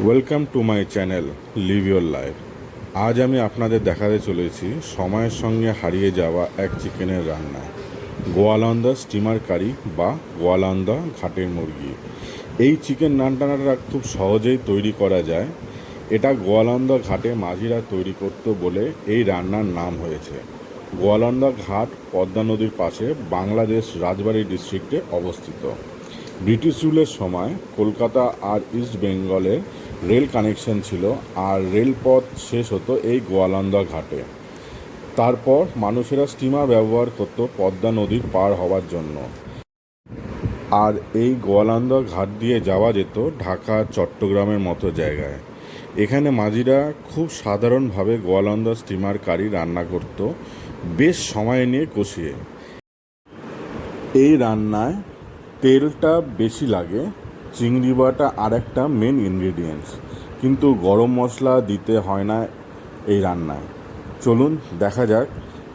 Welcome to my channel leave your life. আজ আমি আপনাদের দেখাতে চলেছি সময়ের সঙ্গে হারিয়ে যাওয়া এক চিকেনের রান্না, গোয়ালন্দা স্টিমার কারি বা গোয়ালন্দা ঘাটের মুরগি। এই চিকেন রান্নাটা খুব সহজেই তৈরি করা যায়। এটা গোয়ালন্দা ঘাটে মাঝিরা তৈরি করত বলে এই রান্নার নাম হয়েছে। গোয়ালন্দা ঘাট পদ্মা নদীর পাশে বাংলাদেশ রাজবাড়ী ডিস্ট্রিক্টে অবস্থিত। ব্রিটিশ রুলের সময় কলকাতা আর ইস্ট বেঙ্গলের রেল কানেকশন ছিল, আর রেলপথ শেষ হতো এই গোয়ালন্দা ঘাটে। তারপর মানুষেরা স্টিমার ব্যবহার করত পদ্মা নদীর পার হওয়ার জন্য। আর এই গোয়ালন্দা ঘাট দিয়ে যাওয়া যেত ঢাকা, চট্টগ্রামের মতো জায়গায়। এখানে মাঝিরা খুব সাধারণভাবে গোয়ালন্দা স্টিমার কারি রান্না করত, বেশ সময় নিয়ে কষিয়ে। এই রান্নায় তেলটা বেশি লাগে। চিংড়ি বাটা আর একটা মেন ইনগ্রিডিয়েন্টস, কিন্তু গরম মশলা দিতে হয় না এই রান্নায়। চলুন দেখা যাক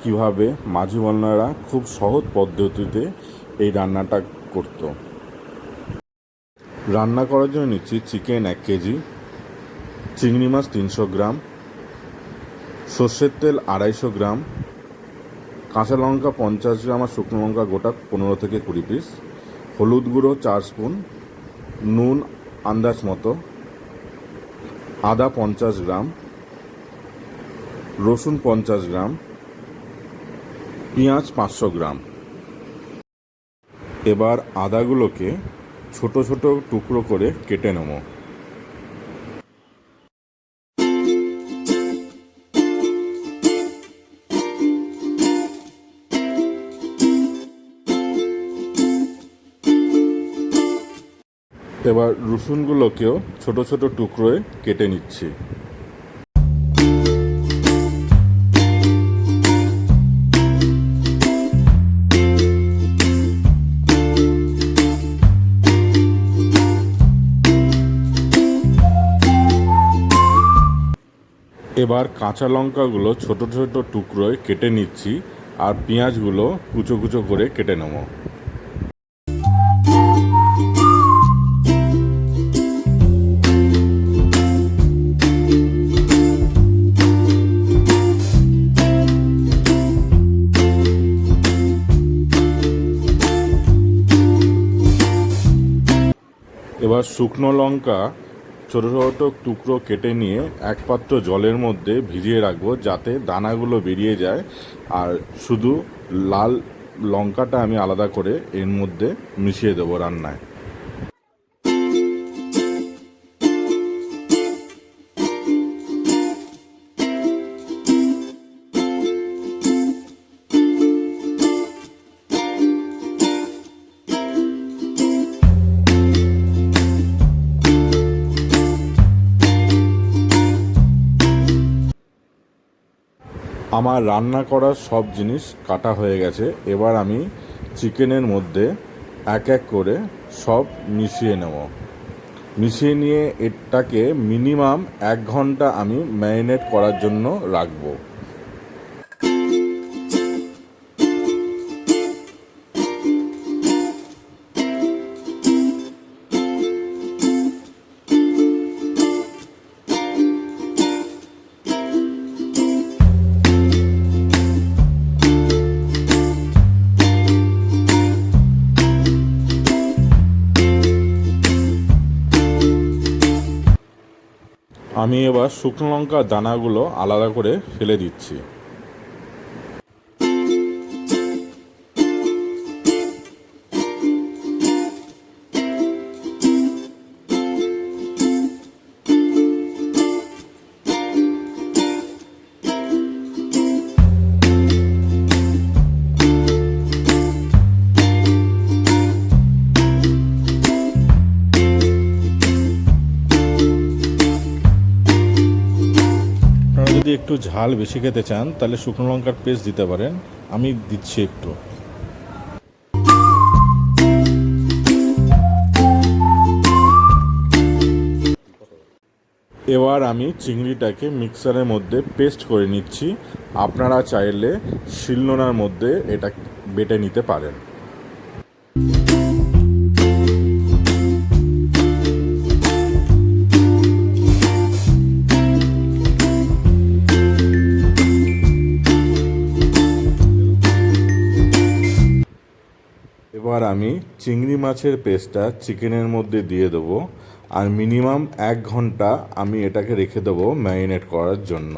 কিভাবে মাঝি বলনারা খুব সহজ পদ্ধতিতে এই রান্নাটা করত। রান্না করার জন্য নিচ্ছি চিকেন 1 কেজি, চিংড়ি মাছ 300 গ্রাম, সর্ষের তেল 250 গ্রাম, কাঁচা লঙ্কা 50 গ্রাম আর শুকনো লঙ্কা গোটা 15 থেকে 20 পিস, হলুদ গুঁড়ো 4 স্পুন, নুন আন্দাজ মতো, আদা 50 গ্রাম, রসুন 50 গ্রাম, পেঁয়াজ 500 গ্রাম। এবার আদাগুলোকে ছোট ছোট টুকরো করে কেটে নেব। এবার রসুনগুলোকেও ছোট ছোট টুকরোয় কেটে নিচ্ছি। এবার কাঁচা লঙ্কাগুলো ছোট ছোট টুকরোয় কেটে নিচ্ছি, আর পেঁয়াজগুলো কুচো কুচো করে কেটে নেব। এবার শুকনো লঙ্কা ছোটো ছোটো টুকরো কেটে নিয়ে এক পাত্র জলের মধ্যে ভিজিয়ে রাখবো, যাতে দানাগুলো বেরিয়ে যায়। আর শুধু লাল লঙ্কাটা আমি আলাদা করে এর মধ্যে মিশিয়ে দেবো রান্নায়। আমার রান্না করার সব জিনিস কাটা হয়ে গেছে। এবার আমি চিকেনের মধ্যে এক এক করে সব মিশিয়ে নেব। মিশিয়ে নিয়ে এটাকে মিনিমাম 1 ঘন্টা আমি ম্যারিনেট করার জন্য রাখবো। আমি এবার শুকনো লঙ্কার দানাগুলো আলাদা করে ফেলে দিচ্ছি। যদি একটু ঝাল বেশি খেতে চান তাহলে শুকনো লঙ্কার পেস্ট দিতে পারেন, আমি দিচ্ছি একটু। এবার আমি চিংড়িটাকে মিক্সারের মধ্যে পেস্ট করে নিচ্ছি। আপনারা চাইলে শিলনোড়ার মধ্যে এটা বেটে নিতে পারেন। আমি চিংড়ি মাছের পেস্টটা চিকেনের মধ্যে দিয়ে দেবো, আর মিনিমাম 1 ঘন্টা আমি এটাকে রেখে দেবো ম্যারিনেট করার জন্য।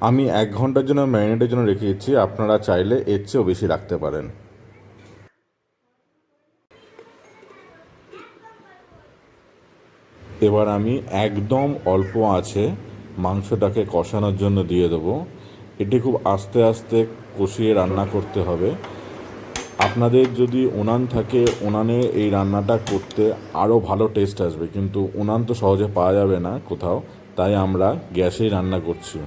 আমি 1 ঘন্টার জন্য ম্যারিনেটের জন্য রেখে দিচ্ছি, আপনারা চাইলে এর চেয়েও বেশি রাখতে পারেন। এবার আমি একদম অল্প আঁচে মাংসটাকে কষানোর জন্য দিয়ে দেবো। এটি খুব আস্তে আস্তে কষিয়ে রান্না করতে হবে। আপনাদের যদি উনান থাকে, উনানে এই রান্নাটা করতে আরও ভালো টেস্ট আসবে, কিন্তু উনান তো সহজে পাওয়া যাবে না কোথাও, তাই আমরা গ্যাসেই রান্না করছি।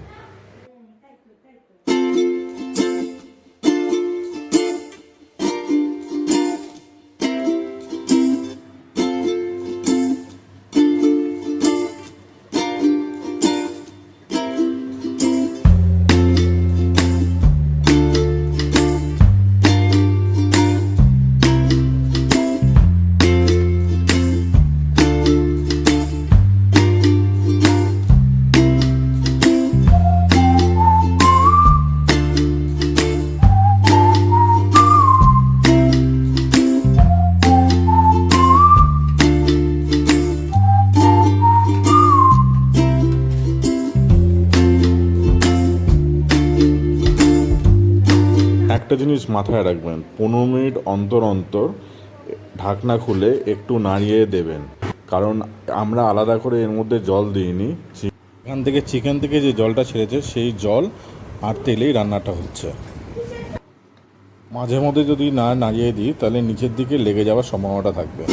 একটা জিনিস মাথায় রাখবেন, 15 মিনিট অন্তর অন্তর ঢাকনা খুলে একটু নাড়িয়ে দেবেন, কারণ আমরা আলাদা করে এর মধ্যে জল দিইনি। এখান থেকে চিকেন থেকে যে জলটা ছেড়েছে সেই জল আর তেলেই রান্নাটা হচ্ছে। মাঝে মধ্যে যদি না নাড়িয়ে দিই তাহলে নিচের দিকে লেগে যাওয়ার সম্ভাবনাটা থাকবে।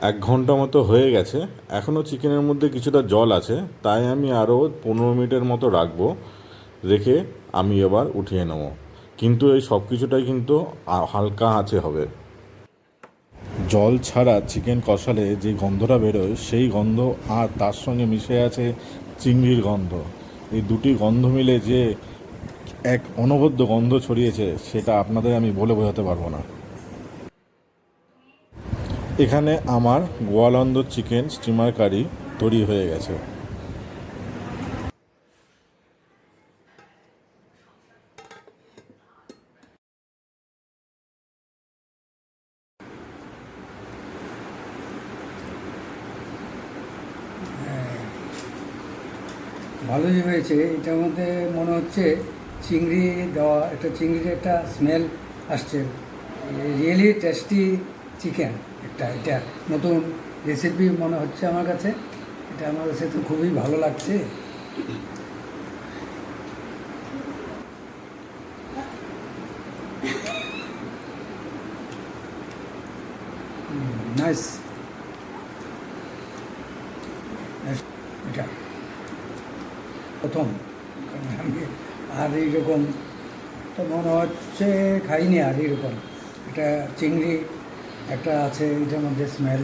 1 ঘন্টা মতো হয়ে গেছে, এখনও চিকেনের মধ্যে কিছুটা জল আছে, তাই আমি আরও 15 মিনিটের মতো রাখবো। রেখে আমি এবার উঠিয়ে নেব, কিন্তু এই সব কিছুটাই কিন্তু হালকা আঁচে হবে। জল ছাড়া চিকেন কষালে যে গন্ধটা বেরোয় সেই গন্ধ আর তার সঙ্গে মিশে আছে চিংড়ির গন্ধ, এই দুটি গন্ধ মিলে যে এক অনবদ্য গন্ধ ছড়িয়েছে সেটা আপনাদের আমি বলে বোঝাতে পারবো না। এখানে আমার গোয়ালন্দ চিকেন স্টিমার কারি তৈরি হয়ে গেছে। ভালোই হয়েছে। এটার মধ্যে মনে হচ্ছে চিংড়ি দেওয়া, একটা চিংড়ির একটা স্মেল আসছে। রিয়েলি টেস্টি চিকেন এটা নতুন রেসিপি মনে হচ্ছে আমার কাছে। এটা আমার কাছে তো খুবই ভালো লাগছে। নাইস। প্রথম, কারণ আমি আর এইরকম তো মনে হচ্ছে খাইনি আর এইরকম। এটা চিংড়ি একটা আছে, এটার মধ্যে স্মেল,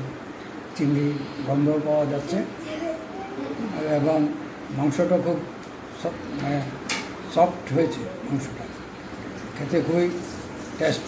চিংড়ি গন্ধ পাওয়া যাচ্ছে, এবং মাংসটা খুব মানে সফট হয়েছে, মাংসটা খেতে খুবই টেস্ট।